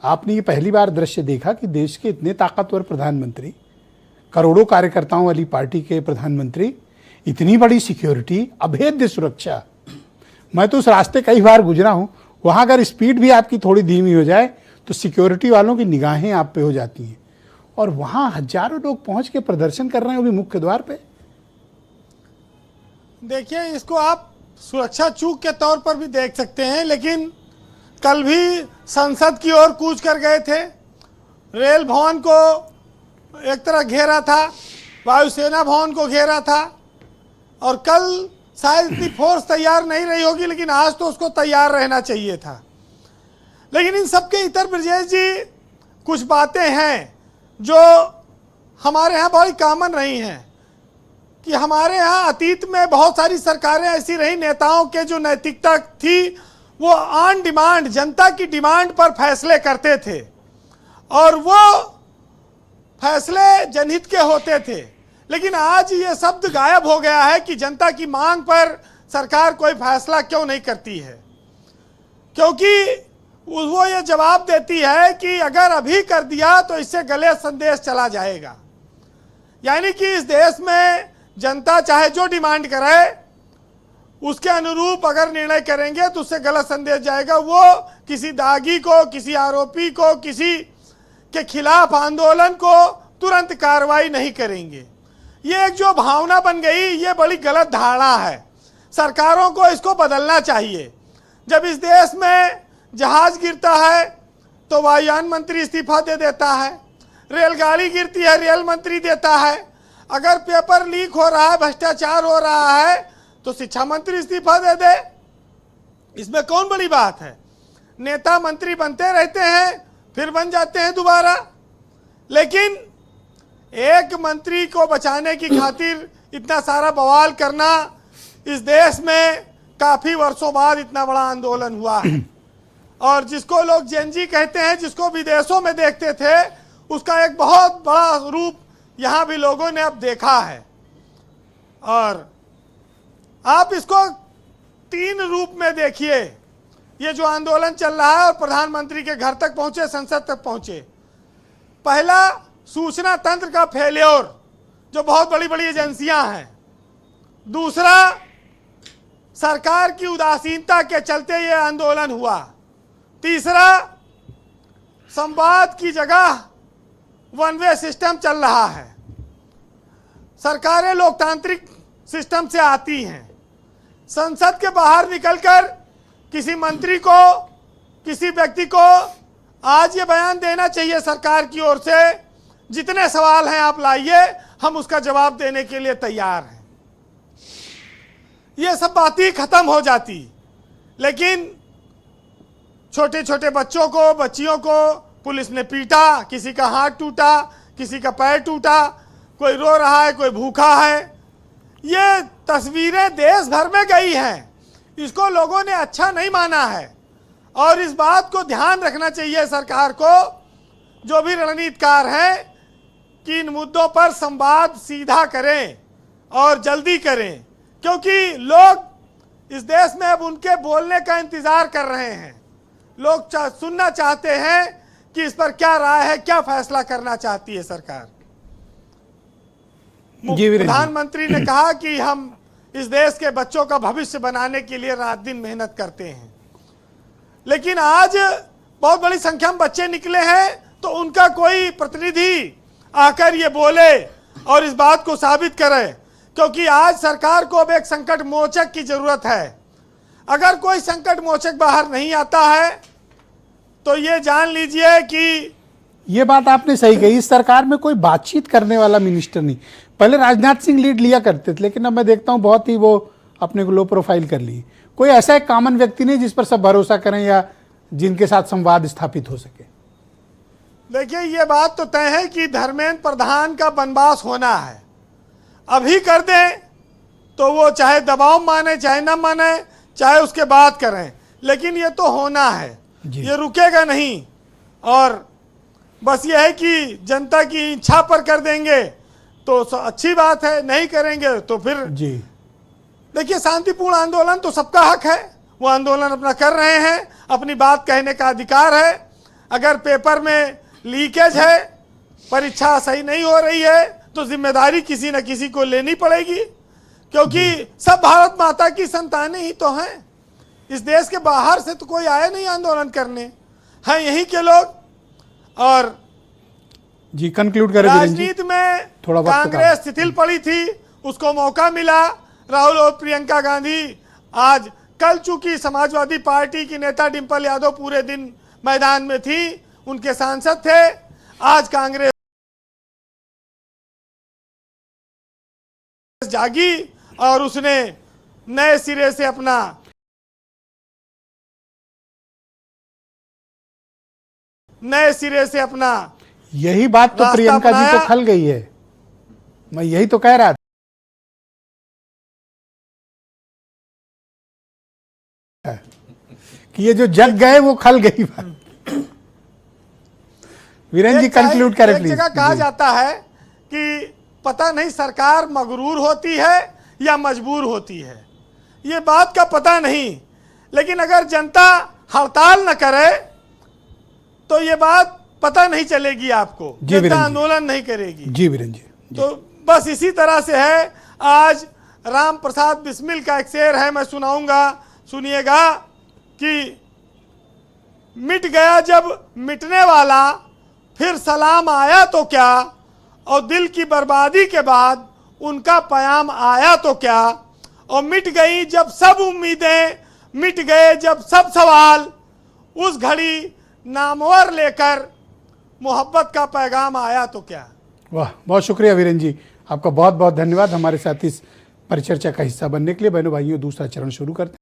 आपने ये पहली बार दृश्य देखा कि देश के इतने ताकतवर प्रधानमंत्री, करोड़ों कार्यकर्ताओं वाली पार्टी के प्रधानमंत्री, इतनी बड़ी सिक्योरिटी, अभेद्य सुरक्षा। मैं तो उस रास्ते कई बार गुजरा हूं, वहां अगर स्पीड भी आपकी थोड़ी धीमी हो जाए तो सिक्योरिटी वालों की निगाहें आप पे हो जाती हैं, और वहां हजारों लोग पहुंच के प्रदर्शन कर रहे हैं, वो भी मुख्य द्वार पे। देखिए, इसको आप सुरक्षा चूक के तौर पर भी देख सकते हैं, लेकिन कल भी संसद की ओर कूच कर गए थे, रेल भवन को एक तरह घेरा था, वायुसेना भवन को घेरा था, और कल शायद इतनी फोर्स तैयार नहीं रही होगी, लेकिन आज तो उसको तैयार रहना चाहिए था। लेकिन इन सब के इतर ब्रजेश जी कुछ बातें हैं जो हमारे यहाँ बड़ी कॉमन रही हैं कि हमारे यहाँ अतीत में बहुत सारी सरकारें ऐसी रही, नेताओं के जो नैतिकता थी वो ऑन डिमांड, जनता की डिमांड पर फैसले करते थे, और वो फैसले जनहित के होते थे। लेकिन आज ये शब्द गायब हो गया है कि जनता की मांग पर सरकार कोई फैसला क्यों नहीं करती है, क्योंकि वो ये जवाब देती है कि अगर अभी कर दिया तो इससे गलत संदेश चला जाएगा। यानी कि इस देश में जनता चाहे जो डिमांड करे उसके अनुरूप अगर निर्णय करेंगे तो उससे गलत संदेश जाएगा। वो किसी दागी को, किसी आरोपी को, किसी के खिलाफ आंदोलन को तुरंत कार्रवाई नहीं करेंगे। ये एक जो भावना बन गई, ये बड़ी गलत धारणा है। सरकारों को इसको बदलना चाहिए। जब इस देश में जहाज गिरता है तो वायुयान मंत्री इस्तीफा दे देता है, रेलगाड़ी गिरती है रेल मंत्री देता है, अगर पेपर लीक हो रहा है, भ्रष्टाचार हो रहा है तो शिक्षा मंत्री इस्तीफा दे दे। इसमें कौन बड़ी बात है? नेता मंत्री बनते रहते हैं, फिर बन जाते हैं दोबारा। लेकिन एक मंत्री को बचाने की खातिर इतना सारा बवाल करना, इस देश में काफी वर्षों बाद इतना बड़ा आंदोलन हुआ है। और जिसको लोग जेनजी कहते हैं, जिसको विदेशों में देखते थे, उसका एक बहुत बड़ा रूप यहाँ भी लोगों ने अब देखा है। और आप इसको 3 रूप में देखिए। ये जो आंदोलन चल रहा है और प्रधानमंत्री के घर तक पहुंचे, संसद तक पहुंचे। पहला, सूचना तंत्र का फेल्योर, जो बहुत बड़ी बड़ी एजेंसियां हैं। दूसरा, सरकार की उदासीनता के चलते ये आंदोलन हुआ। तीसरा, संवाद की जगह वन वे सिस्टम चल रहा है। सरकारें लोकतांत्रिक सिस्टम से आती हैं, संसद के बाहर निकलकर किसी मंत्री को, किसी व्यक्ति को आज ये बयान देना चाहिए सरकार की ओर से, जितने सवाल हैं आप लाइए, हम उसका जवाब देने के लिए तैयार हैं। ये सब बातें खत्म हो जाती। लेकिन छोटे छोटे बच्चों को, बच्चियों को पुलिस ने पीटा, किसी का हाथ टूटा, किसी का पैर टूटा, कोई रो रहा है, कोई भूखा है। ये तस्वीरें देश भर में गई हैं। इसको लोगों ने अच्छा नहीं माना है, और इस बात को ध्यान रखना चाहिए सरकार को, जो भी रणनीतिकार हैं, कि इन मुद्दों पर संवाद सीधा करें और जल्दी करें, क्योंकि लोग इस देश में अब उनके बोलने का इंतजार कर रहे हैं। लोग सुनना चाहते हैं कि इस पर क्या राय है, क्या फैसला करना चाहती है सरकार। प्रधानमंत्री ने कहा कि हम इस देश के बच्चों का भविष्य बनाने के लिए रात दिन मेहनत करते हैं। लेकिन आज बहुत बड़ी संख्या में बच्चे निकले हैं, तो उनका कोई प्रतिनिधि आकर ये बोले और इस बात को साबित करे, क्योंकि आज सरकार को अब एक संकट मोचक की जरूरत है। अगर कोई संकट मोचक बाहर नहीं आता है तो ये जान लीजिए कि ये बात आपने सही कही, इस सरकार में कोई बातचीत करने वाला मिनिस्टर नहीं। पहले राजनाथ सिंह लीड लिया करते थे, लेकिन अब मैं देखता हूं बहुत ही वो अपने को लो प्रोफाइल कर लिए। कोई ऐसा एक कॉमन व्यक्ति नहीं जिस पर सब भरोसा करें या जिनके साथ संवाद स्थापित हो सके। देखिए, ये बात तो तय है कि धर्मेंद्र प्रधान का वनवास होना है। अभी कर दें तो वो चाहे दबाव माने चाहे न माने, चाहे उसके बाद करें, लेकिन ये तो होना है, ये रुकेगा नहीं। और बस ये है कि जनता की इच्छा पर कर देंगे तो अच्छी बात है, नहीं करेंगे तो फिर जी। देखिए, शांतिपूर्ण आंदोलन तो सबका हक है, वो आंदोलन अपना कर रहे हैं, अपनी बात कहने का अधिकार है। अगर पेपर में लीकेज है, परीक्षा सही नहीं हो रही है, तो जिम्मेदारी किसी न किसी को लेनी पड़ेगी, क्योंकि सब भारत माता की संतानें ही तो हैं। इस देश के बाहर से तो कोई आया नहीं आंदोलन करने, हैं यहीं के लोग। और जी कंक्लूड करें वीरेंद्र जी। राजनीति में थोड़ा वक्त कांग्रेस शिथिल पड़ी थी, उसको मौका मिला। राहुल और प्रियंका गांधी आज, कल चूंकि समाजवादी पार्टी की नेता डिंपल यादव पूरे दिन मैदान में थी, उनके सांसद थे, आज कांग्रेस जागी और उसने नए सिरे से अपना यही बात तो रास्ता प्रियंका जी अपनाया। तो खल गई है, मैं यही तो कह रहा था कि ये जो जग गए वो खल गई बात। वीरेंद्र जी कंक्लूड करें एक प्लीज। जगह कहा जाता है कि पता नहीं सरकार मगरूर होती है या मजबूर होती है, ये बात का पता नहीं, लेकिन अगर जनता हड़ताल न करे तो ये बात पता नहीं चलेगी आपको, जनता आंदोलन नहीं करेगी। जी वीरेंद्र जी। तो बस इसी तरह से है। आज राम प्रसाद बिस्मिल का एक शेर है, मैं सुनाऊंगा, सुनिएगा कि मिट गया जब मिटने वाला, फिर सलाम आया तो क्या, और दिल की बर्बादी के बाद उनका पयाम आया तो क्या, और मिट गई जब सब उम्मीदें, मिट गए जब सब सवाल, उस घड़ी नामवर लेकर मोहब्बत का पैगाम आया तो क्या। वाह, बहुत शुक्रिया वीरेंद्र जी, आपका बहुत बहुत धन्यवाद हमारे साथ इस परिचर्चा का हिस्सा बनने के लिए। बहनों भाइयों, दूसरा चरण शुरू करते हैं।